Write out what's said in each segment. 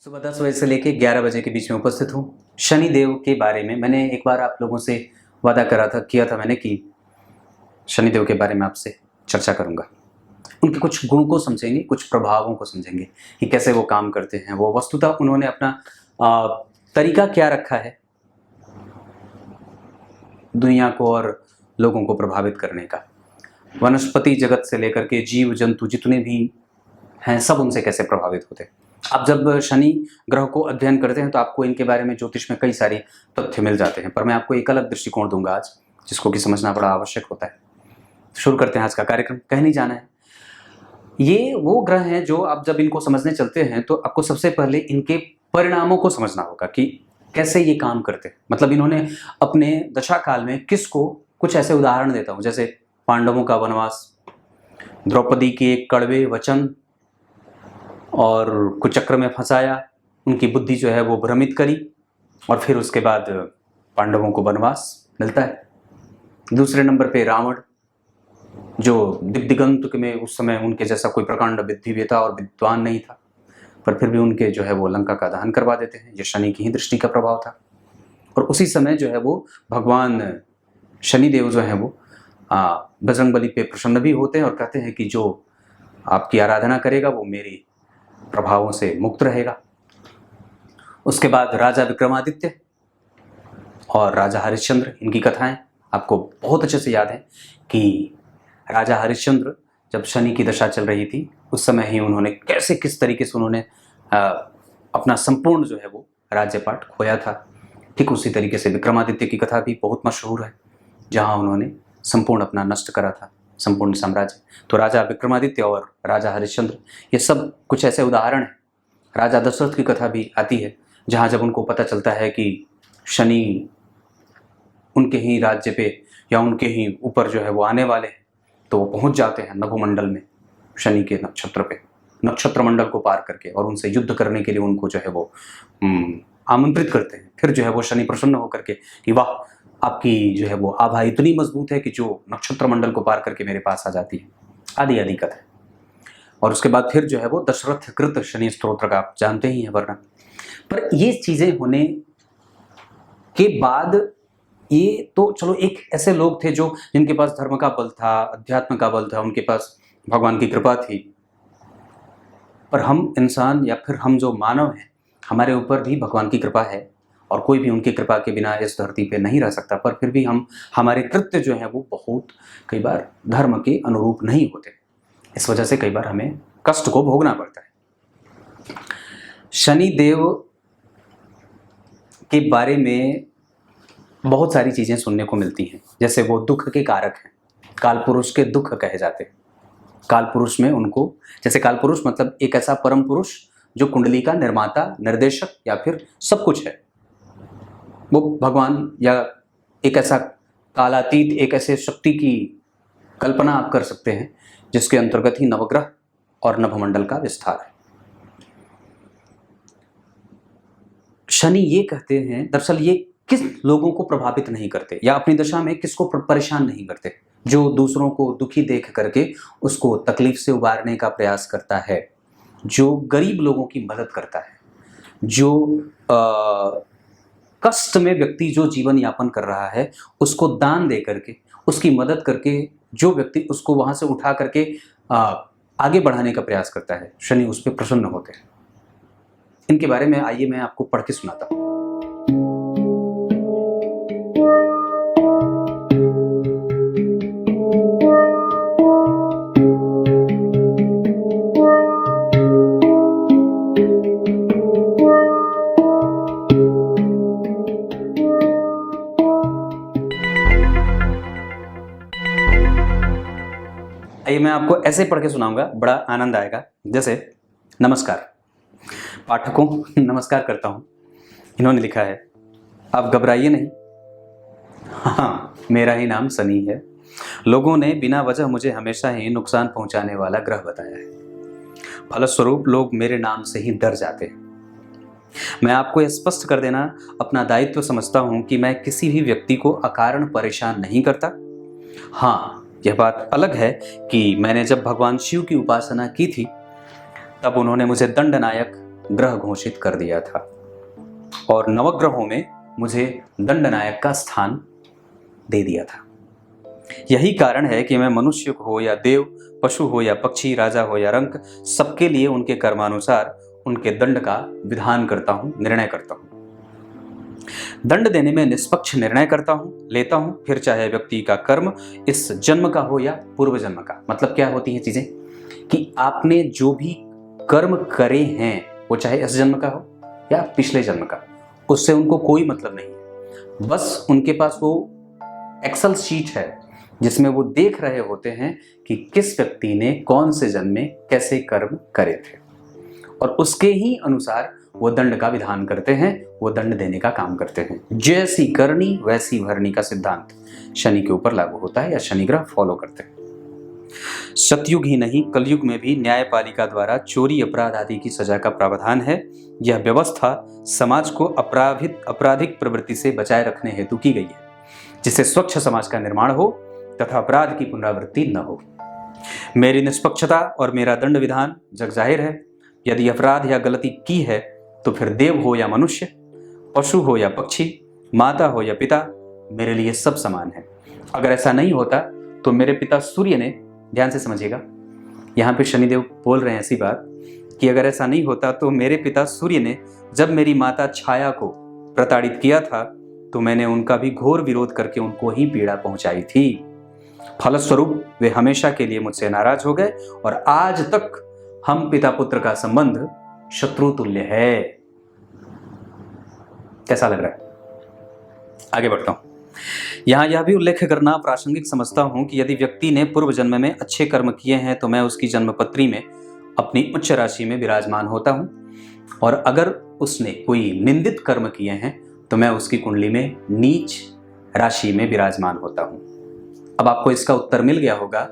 सुबह 10 बजे से लेके 11 बजे के बीच में उपस्थित हूँ। शनि देव के बारे में मैंने एक बार आप लोगों से वादा किया था मैंने कि शनि देव के बारे में आपसे चर्चा करूँगा। उनके कुछ गुण को समझेंगे, कुछ प्रभावों को समझेंगे कि कैसे वो काम करते हैं। वो वस्तुतः उन्होंने अपना तरीका क्या रखा है दुनिया को और लोगों को प्रभावित करने का। वनस्पति जगत से लेकर के जीव जंतु जितने भी हैं सब उनसे कैसे प्रभावित होते हैं। आप जब शनि ग्रह को अध्ययन करते हैं तो आपको इनके बारे में ज्योतिष में कई सारे तथ्य मिल जाते हैं, पर मैं आपको एक अलग दृष्टिकोण दूंगा आज, जिसको कि समझना बड़ा आवश्यक होता है। शुरू करते हैं आज का कार्यक्रम। कहीं नहीं जाना है। ये वो ग्रह हैं जो आप जब इनको समझने चलते हैं तो आपको सबसे पहले इनके परिणामों को समझना होगा कि कैसे ये काम करते हैं। मतलब इन्होंने अपने दशा काल में किसको, कुछ ऐसे उदाहरण देता हूँ जैसे पांडवों का वनवास, द्रौपदी के एक कड़वे वचन और कुचक्र में फंसाया, उनकी बुद्धि जो है वो भ्रमित करी और फिर उसके बाद पांडवों को वनवास मिलता है। दूसरे नंबर पे रावण, जो दिग्दिगंत में उस समय उनके जैसा कोई प्रकांड बुद्धिवेता और विद्वान नहीं था, पर फिर भी उनके जो है वो लंका का दहन करवा देते हैं। ये शनि की ही दृष्टि का प्रभाव था। और उसी समय जो है वो भगवान शनिदेव जो है वो बजरंगबली पे प्रसन्न भी होते हैं और कहते हैं कि जो आपकी आराधना करेगा वो मेरी प्रभावों से मुक्त रहेगा। उसके बाद राजा विक्रमादित्य और राजा हरिश्चंद्र, इनकी कथाएं आपको बहुत अच्छे से याद है कि राजा हरिश्चंद्र जब शनि की दशा चल रही थी उस समय ही उन्होंने कैसे किस तरीके से उन्होंने अपना संपूर्ण जो है वो राज्यपाट खोया था। ठीक उसी तरीके से विक्रमादित्य की कथा भी बहुत मशहूर है, जहां उन्होंने संपूर्ण अपना नष्ट करा था, संपूर्ण साम्राज्य। तो राजा विक्रमादित्य और राजा हरिश्चंद्र ये सब कुछ ऐसे उदाहरण हैं। राजा दशरथ की कथा भी आती है, जहां जब उनको पता चलता है कि शनि उनके ही राज्य पे या उनके ही ऊपर जो है वो आने वाले हैं, तो वो पहुंच जाते हैं नभोमंडल में, शनि के नक्षत्र पे, नक्षत्र मंडल को पार करके, और उनसे युद्ध करने के लिए उनको जो है वो आमंत्रित करते हैं। फिर जो है वो शनि प्रसन्न होकर के कि वाह, आपकी जो है वो आभा इतनी मजबूत है कि जो नक्षत्र मंडल को पार करके मेरे पास आ जाती है, आदि आदि कथा है। और उसके बाद फिर जो है वो दशरथ कृत शनि स्तोत्र का आप जानते ही हैं वर्णन। पर ये चीजें होने के बाद ये तो चलो एक ऐसे लोग थे जो जिनके पास धर्म का बल था, अध्यात्म का बल था, उनके पास भगवान की कृपा थी। पर हम इंसान या फिर हम जो मानव हैं, हमारे ऊपर भी भगवान की कृपा है और कोई भी उनकी कृपा के बिना इस धरती पे नहीं रह सकता। पर फिर भी हमारे कृत्य जो है वो बहुत कई बार धर्म के अनुरूप नहीं होते। इस वजह से कई बार हमें कष्ट को भोगना पड़ता है। शनि देव के बारे में बहुत सारी चीजें सुनने को मिलती हैं, जैसे वो दुख के कारक हैं, काल पुरुष के दुख कहे जाते हैं। काल पुरुष में उनको, जैसे काल पुरुष मतलब एक ऐसा परम पुरुष जो कुंडली का निर्माता, निर्देशक या फिर सब कुछ है, वो भगवान या एक ऐसा कालातीत, एक ऐसे शक्ति की कल्पना आप कर सकते हैं जिसके अंतर्गत ही नवग्रह और नभमंडल का विस्तार है। शनि ये कहते हैं, दरअसल ये किस लोगों को प्रभावित नहीं करते या अपनी दशा में किसको परेशान नहीं करते, जो दूसरों को दुखी देख करके उसको तकलीफ से उबारने का प्रयास करता है, जो गरीब लोगों की मदद करता है, जो कष्ट में व्यक्ति जो जीवन यापन कर रहा है उसको दान दे करके, उसकी मदद करके, जो व्यक्ति उसको वहां से उठा करके आगे बढ़ाने का प्रयास करता है, शनि उस पर प्रसन्न होते हैं। इनके बारे में आइए मैं आपको पढ़ के सुनाता हूं। आइए मैं आपको ऐसे पढ़ के सुनाऊंगा, बड़ा आनंद आएगा। जैसे नमस्कार पाठकों, नमस्कार करता हूं। इन्होंने लिखा है, आप घबराइए नहीं, हाँ मेरा ही नाम शनि है। लोगों ने बिना वजह मुझे हमेशा ही नुकसान पहुंचाने वाला ग्रह बताया है। फलस्वरूप लोग मेरे नाम से ही डर जाते हैं। मैं आपको यह स्पष्ट कर देना अपना दायित्व समझता हूं कि मैं किसी भी व्यक्ति को अकारण परेशान नहीं करता। हाँ, यह बात अलग है कि मैंने जब भगवान शिव की उपासना की थी तब उन्होंने मुझे दंडनायक ग्रह घोषित कर दिया था और नवग्रहों में मुझे दंडनायक का स्थान दे दिया था। यही कारण है कि मैं मनुष्य हो या देव, पशु हो या पक्षी, राजा हो या रंक, सबके लिए उनके कर्मानुसार उनके दंड का विधान करता हूं, निर्णय करता हूं। दंड देने में निष्पक्ष निर्णय करता हूं, लेता हूं, फिर चाहे व्यक्ति का कर्म इस जन्म का हो या पूर्व जन्म का। मतलब क्या होती हैं चीजें कि आपने जो भी कर्म करे हैं वो चाहे इस जन्म का हो या पिछले जन्म का, उससे उनको कोई मतलब नहीं है। बस उनके पास वो एक्सेल शीट है जिसमें वो देख रहे होते हैं कि किस व्यक्ति ने कौन से जन्म में कैसे कर्म करे थे और उसके ही अनुसार वो दंड का विधान करते हैं, वो दंड देने का काम करते हैं। जैसी करनी वैसी भरनी का सिद्धांत शनि के ऊपर लागू होता है या शनि ग्रह फॉलो करते हैं। सतयुग ही नहीं कलयुग में भी न्यायपालिका द्वारा चोरी अपराध आदि की सजा का प्रावधान है। यह व्यवस्था समाज को आपराधिक प्रवृत्ति से बचाए रखने हेतु की गई है, जिससे स्वच्छ समाज का निर्माण हो तथा अपराध की पुनरावृत्ति न हो। मेरी निष्पक्षता और मेरा दंड विधान जग जाहिर है। यदि अपराध या गलती की है तो फिर देव हो या मनुष्य, पशु हो या पक्षी, माता हो या पिता, मेरे लिए सब समान है। अगर ऐसा नहीं होता तो मेरे पिता सूर्य ने, ध्यान से समझिएगा, यहाँ पे शनिदेव बोल रहे हैं ऐसी बात कि अगर ऐसा नहीं होता तो मेरे पिता सूर्य ने जब मेरी माता छाया को प्रताड़ित किया था तो मैंने उनका भी घोर विरोध करके उनको ही पीड़ा पहुंचाई थी। फलस्वरूप वे हमेशा के लिए मुझसे नाराज हो गए और आज तक हम पिता पुत्र का संबंध शत्रु तुल्य है। कैसा लग रहा है? आगे बढ़ता हूं। यहां यह भी उल्लेख करना प्रासंगिक समझता हूं कि यदि व्यक्ति ने पूर्व जन्म में अच्छे कर्म किए हैं तो मैं उसकी जन्मपत्री में अपनी उच्च राशि में विराजमान होता हूं, और अगर उसने कोई निंदित कर्म किए हैं तो मैं उसकी कुंडली में नीच राशि में विराजमान होता हूं। अब आपको इसका उत्तर मिल गया होगा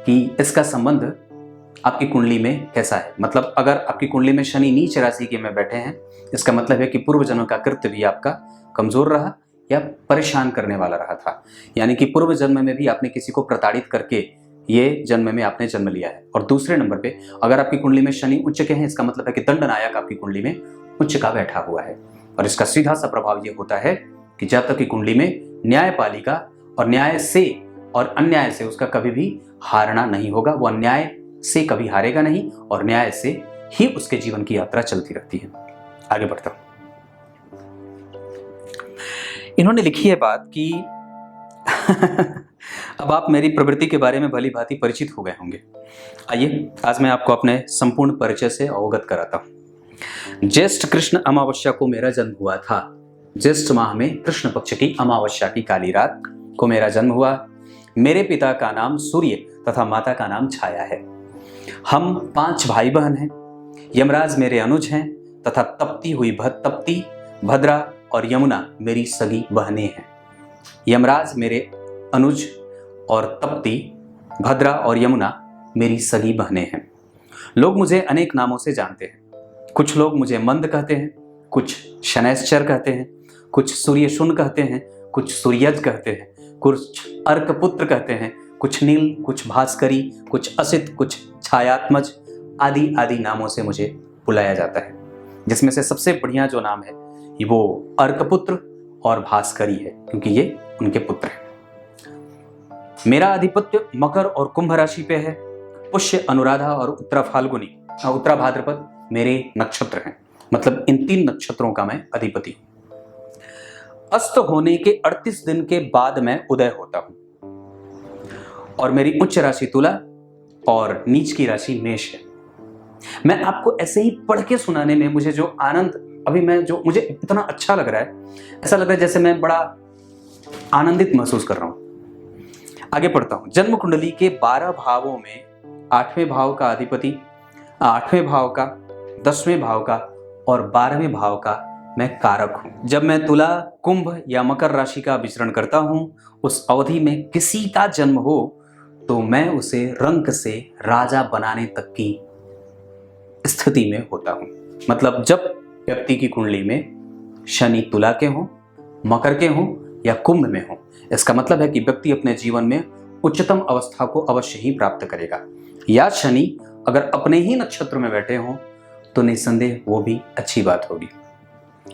कि इसका संबंध आपकी कुंडली में कैसा है। मतलब अगर आपकी कुंडली में शनि नीच राशि के में बैठे हैं, इसका मतलब है कि पूर्व जन्म का कृत्य भी आपका कमजोर रहा या परेशान करने वाला रहा था। यानी कि पूर्व जन्म में भी आपने किसी को प्रताड़ित करके ये जन्म में आपने जन्म लिया है। और दूसरे नंबर पे अगर आपकी कुंडली में शनि उच्च के हैं, इसका मतलब है कि दंडनायक आपकी कुंडली में उच्च का बैठा हुआ है। और इसका सीधा सा प्रभाव ये होता है कि जब तक की कुंडली में न्यायपालिका और न्याय से और अन्याय से उसका कभी भी हारना नहीं होगा। वो अन्याय से कभी हारेगा नहीं और न्याय से ही उसके जीवन की यात्रा चलती रहती है। आगे बढ़ता हूं। इन्होंने लिखी है बात कि अब आप मेरी प्रवृत्ति के बारे में भली भांति परिचित हो गए होंगे। आइए आज मैं आपको अपने संपूर्ण परिचय से अवगत कराता हूं। ज्येष्ठ कृष्ण अमावस्या को मेरा जन्म हुआ था। ज्येष्ठ माह में कृष्ण पक्ष की अमावस्या की काली रात को मेरा जन्म हुआ। मेरे पिता का नाम सूर्य तथा माता का नाम छाया है। हम 5 भाई बहन हैं। यमराज मेरे अनुज हैं तथा तपती हुई तप्ती, भद्रा और यमुना मेरी सगी बहनें हैं। यमराज मेरे अनुज और तप्ती, भद्रा और यमुना मेरी सगी बहनें हैं। लोग मुझे अनेक नामों से जानते हैं। कुछ लोग मुझे मंद कहते हैं, कुछ शनैश्चर कहते हैं, कुछ सूर्यशुन कहते हैं, कुछ सूर्यज कहते हैं, कुछ अर्कपुत्र कहते हैं, कुछ नील, कुछ भास्करी, कुछ असित, कुछ छायात्मज आदि आदि नामों से मुझे बुलाया जाता है। जिसमें से सबसे बढ़िया जो नाम है वो अर्कपुत्र और भास्करी है, क्योंकि ये उनके पुत्र हैं। मेरा आधिपत्य मकर और कुंभ राशि पे है। पुष्य, अनुराधा और उत्तरा फाल्गुनी, उत्तरा भाद्रपद मेरे नक्षत्र हैं। मतलब इन 3 नक्षत्रों का मैं अधिपति हूं। अस्त होने के 38 दिन के बाद मैं उदय होता हूं और मेरी उच्च राशि तुला और नीच की राशि मेष है। मैं आपको ऐसे ही पढ़ के सुनाने में मुझे जो आनंद अभी मुझे इतना अच्छा लग रहा है, ऐसा लग रहा है जैसे मैं बड़ा आनंदित महसूस कर रहा हूं। आगे पढ़ता हूं। जन्म कुंडली के 12 भावों में 8वें भाव का अधिपति, 8वें भाव का, 10वें भाव का और 12वें भाव का मैं कारक हूं। जब मैं तुला, कुंभ या मकर राशि का विचरण करता हूं, उस अवधि में किसी का जन्म हो तो मैं उसे रंक से राजा बनाने तक की स्थिति में होता हूं। मतलब जब व्यक्ति की कुंडली में शनि तुला के हों, मकर के हों या कुंभ में हों, इसका मतलब है कि व्यक्ति अपने जीवन में उच्चतम अवस्था को अवश्य ही प्राप्त करेगा। या शनि अगर अपने ही नक्षत्र में बैठे हों तो निस्संदेह वो भी अच्छी बात होगी।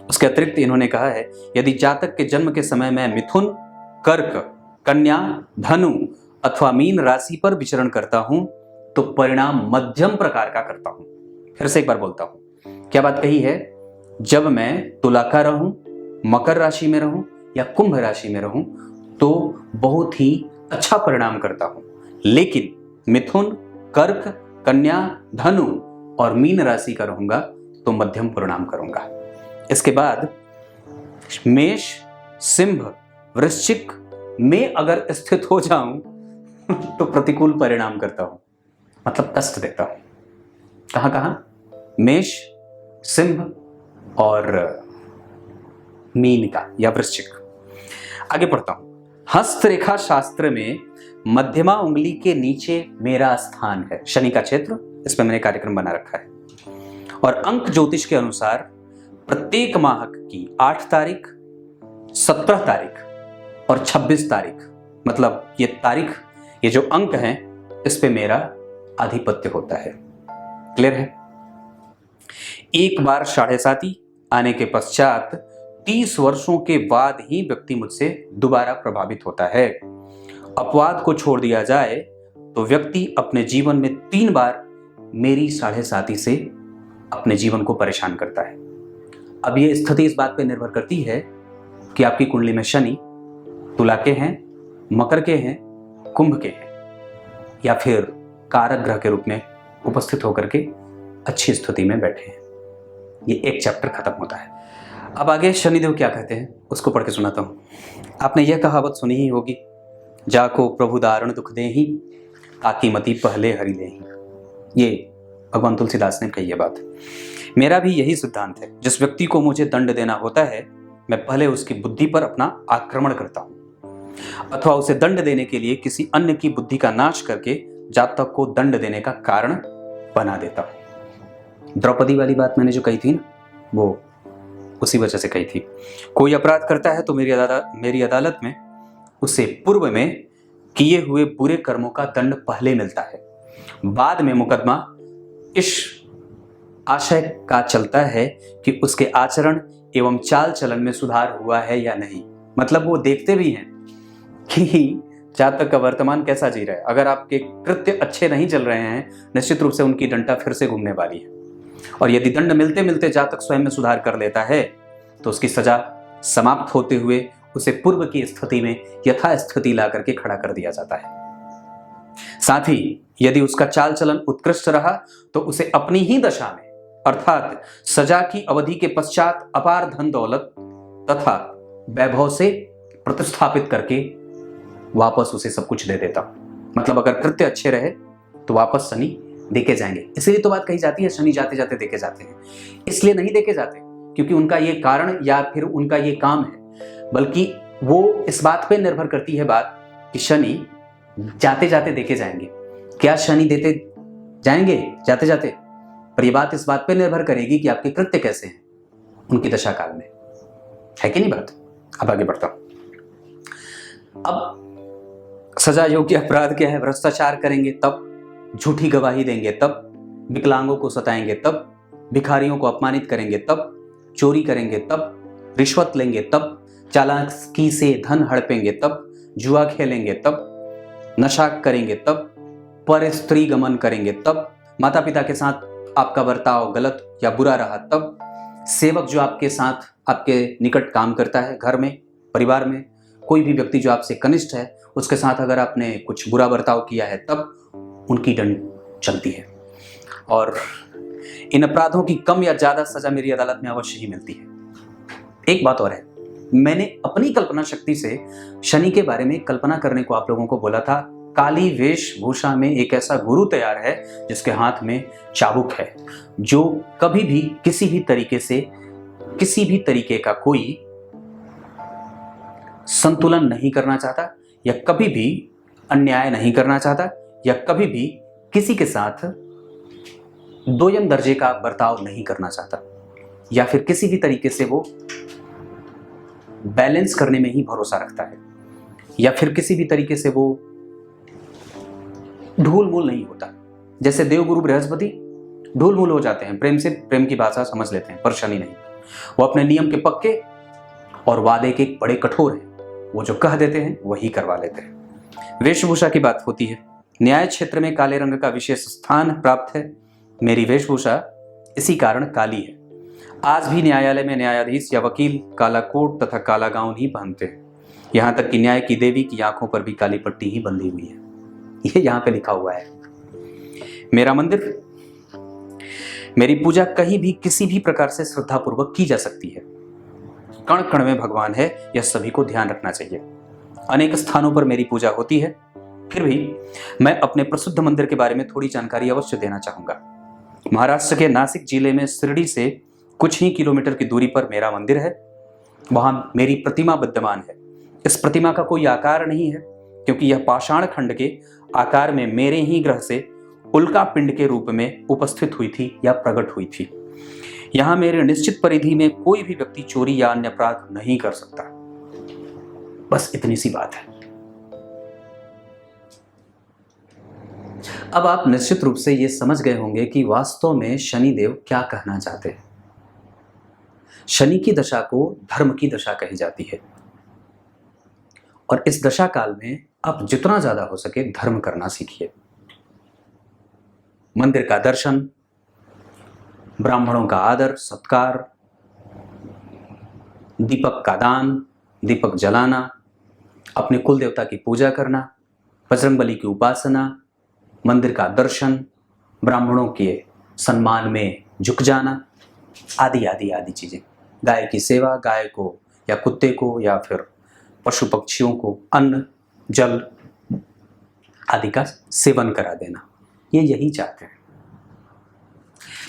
उसके अतिरिक्त इन्होंने कहा है, यदि जातक के जन्म के समय में मिथुन, कर्क, कन्या, धनु अथवा मीन राशि पर विचरण करता हूं तो परिणाम मध्यम प्रकार का करता हूं। फिर से एक बार बोलता हूं, क्या बात कही है? जब मैं तुला का रहूं, मकर राशि में रहूं या कुंभ राशि में रहूं तो बहुत ही अच्छा परिणाम करता हूं, लेकिन मिथुन, कर्क, कन्या, धनु और मीन राशि का रहूंगा तो मध्यम परिणाम करूंगा। इसके बाद मेष, सिंह, वृश्चिक में अगर स्थित हो जाऊं तो प्रतिकूल परिणाम करता हूं, मतलब कष्ट देता हूं। कहां कहां? मेष, सिंह और मीन का या वृश्चिक। आगे पढ़ता हूं। हस्तरेखा शास्त्र में मध्यमा उंगली के नीचे मेरा स्थान है, शनि का क्षेत्र, इस पर मैंने कार्यक्रम बना रखा है। और अंक ज्योतिष के अनुसार प्रत्येक माह की 8 तारीख, 17 तारीख और 26 तारीख, मतलब ये तारीख, ये जो अंक हैं, इस पे मेरा आधिपत्य होता है। क्लियर है? एक बार 7.5 आने के पश्चात 30 वर्षों के बाद ही व्यक्ति मुझसे दोबारा प्रभावित होता है। अपवाद को छोड़ दिया जाए तो व्यक्ति अपने जीवन में 3 बार मेरी 7.5 से अपने जीवन को परेशान करता है। अब ये स्थिति इस बात पर निर्भर करती है कि आपकी कुंडली में शनि तुला के हैं, मकर के हैं, कुंभ के हैं, या फिर कारक ग्रह के रूप में उपस्थित होकर के अच्छी स्थिति में बैठे हैं। ये एक चैप्टर खत्म होता है। अब आगे शनिदेव क्या कहते हैं उसको पढ़ के सुनाता हूं। आपने यह कहावत सुनी ही होगी, जाको प्रभु दारुण दुख देहि, ताकि मति पहले हरि लेहि। ये भगवान तुलसीदास ने कही है बात। मेरा भी यही सिद्धांत है, जिस व्यक्ति को मुझे दंड देना होता है मैं पहले उसकी बुद्धि पर अपना आक्रमण करता हूं, अथवा उसे दंड देने के लिए किसी अन्य की बुद्धि का नाश करके जातक को दंड देने का कारण बना देता हूं। द्रौपदी वाली बात मैंने जो कही थी ना, वो उसी वजह से कही थी। कोई अपराध करता है तो मेरी अदालत में उसे पूर्व में किए हुए बुरे कर्मों का दंड पहले मिलता है, बाद में मुकदमा इस आशय का चलता है कि उसके आचरण एवं चाल चलन में सुधार हुआ है या नहीं। मतलब वो देखते भी हैं कि जातक का वर्तमान कैसा जी रहा है। अगर आपके कृत्य अच्छे नहीं चल रहे हैं, निश्चित रूप से उनकी डंडा फिर से घूमने वाली है। और यदि दंड मिलते मिलते जातक स्वयं में सुधार कर लेता है तो उसकी सजा समाप्त होते हुए उसे पूर्व की स्थिति में यथा स्थिति ला करके खड़ा कर दिया जाता है। साथ ही यदि उसका चाल चलन उत्कृष्ट रहा तो उसे अपनी ही दशा में, अर्थात सजा की अवधि के पश्चात अपार धन दौलत तथा वैभव से प्रतिस्थापित करके वापस उसे सब कुछ दे देता हूं। मतलब अगर कृत्य अच्छे रहे तो वापस शनि देके जाएंगे। इसलिए तो बात कही जाती है शनि जाते जाते देके जाते हैं। इसलिए नहीं देके जाते क्योंकि उनका ये कारण या फिर उनका ये काम है, बल्कि वो इस बात पे निर्भर करती है बात कि शनि जाते जाते देके जाएंगे। क्या शनि देते जाएंगे जाते जाते? पर ये बात इस बात पे निर्भर करेगी कि आपके कृत्य कैसे हैं उनकी दशा काल में, है कि नहीं बात? अब आगे बढ़ता हूं। अब सजा योग्य अपराध क्या है? भ्रष्टाचार करेंगे तब, झूठी गवाही देंगे तब, विकलांगों को सताएंगे तब, भिखारियों को अपमानित करेंगे तब, चोरी करेंगे तब, रिश्वत लेंगे तब, चालाकी से धन हड़पेंगे तब, जुआ खेलेंगे तब, नशा करेंगे तब, पर स्त्री गमन करेंगे तब, माता पिता के साथ आपका बर्ताव गलत या बुरा रहा तब, सेवक जो आपके साथ आपके निकट काम करता है, घर में, परिवार में, कोई भी व्यक्ति जो आपसे कनिष्ठ है उसके साथ अगर आपने कुछ बुरा बर्ताव किया है तब उनकी दंड चलती है। और इन अपराधों की कम या ज्यादा सजा मेरी अदालत में अवश्य ही मिलती है। एक बात और है, मैंने अपनी कल्पना शक्ति से शनि के बारे में कल्पना करने को आप लोगों को बोला था। काली वेशभूषा में एक ऐसा गुरु तैयार है जिसके हाथ में चाबुक है, जो कभी भी किसी भी तरीके से किसी भी तरीके का कोई संतुलन नहीं करना चाहता, या कभी भी अन्याय नहीं करना चाहता, या कभी भी किसी के साथ दोयम दर्जे का बर्ताव नहीं करना चाहता, या फिर किसी भी तरीके से वो बैलेंस करने में ही भरोसा रखता है, या फिर किसी भी तरीके से वो ढूल मूल नहीं होता। जैसे देवगुरु बृहस्पति ढूल मूल हो जाते हैं, प्रेम से प्रेम की भाषा समझ लेते हैं, पर शनि नहीं। वो अपने नियम के पक्के और वादे के बड़े कठोर हैं। वो जो कह देते हैं वही करवा लेते हैं। वेशभूषा की बात होती है। न्याय क्षेत्र में काले रंग का विशेष स्थान प्राप्त है। मेरी वेशभूषा इसी कारण काली है। आज भी न्यायालय में न्यायाधीश या वकील काला कोट तथा काला गाउन ही पहनते हैं। यहाँ तक कि न्याय की देवी की आंखों पर भी काली पट्टी ही बंधी हुई है। ये यहाँ पे लिखा हुआ है। मेरा मंदिर, मेरी पूजा कहीं भी किसी भी प्रकार से श्रद्धापूर्वक की जा सकती है। कण कण में भगवान है, यह सभी को ध्यान रखना चाहिए। अनेक स्थानों पर मेरी पूजा होती है, फिर भी मैं अपने प्रसिद्ध मंदिर के बारे में थोड़ी जानकारी अवश्य देना चाहूंगा। महाराष्ट्र के नासिक जिले में शिरडी से कुछ ही किलोमीटर की दूरी पर मेरा मंदिर है। वहां मेरी प्रतिमा विद्यमान है। इस प्रतिमा का कोई आकार नहीं है, क्योंकि यह पाषाण खंड के आकार में मेरे ही ग्रह से उल्का पिंड के रूप में उपस्थित हुई थी या प्रकट हुई थी। यहां मेरे निश्चित परिधि में कोई भी व्यक्ति चोरी या अन्य अपराध नहीं कर सकता। बस इतनी सी बात है। अब आप निश्चित रूप से ये समझ गए होंगे कि वास्तव में शनिदेव क्या कहना चाहते हैं। शनि की दशा को धर्म की दशा कही जाती है, और इस दशा काल में आप जितना ज्यादा हो सके धर्म करना सीखिए। मंदिर का दर्शन, ब्राह्मणों का आदर सत्कार, दीपक का दान, दीपक जलाना, अपने कुल देवता की पूजा करना, बजरंगबली की उपासना, मंदिर का दर्शन, ब्राह्मणों के सम्मान में झुक जाना, आदि आदि आदि चीजें। गाय की सेवा, गाय को या कुत्ते को या फिर पशु पक्षियों को अन्न जल आदि का सेवन करा देना, ये यही चाहते हैं।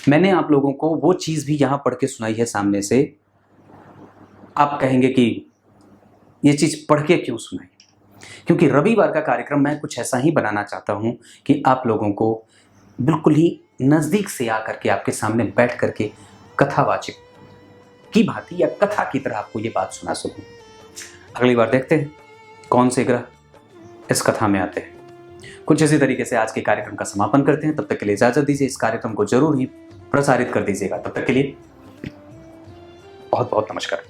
मैंने आप लोगों को वो चीज भी यहां पढ़ के सुनाई है सामने से। आप कहेंगे कि ये चीज पढ़ के क्यों सुनाई? क्योंकि रविवार का कार्यक्रम मैं कुछ ऐसा ही बनाना चाहता हूं कि आप लोगों को बिल्कुल ही नजदीक से आकर के आपके सामने बैठ करके कथावाचक की भांति या कथा की तरह आपको ये बात सुना सकूं। अगली बार देखते हैं कौन से ग्रह इस कथा में आते हैं। कुछ इसी तरीके से आज के कार्यक्रम का समापन करते हैं। तब तक के लिए इजाजत दीजिए। इस कार्यक्रम को जरूर ही प्रसारित कर दीजिएगा। तब तक के लिए बहुत बहुत नमस्कार।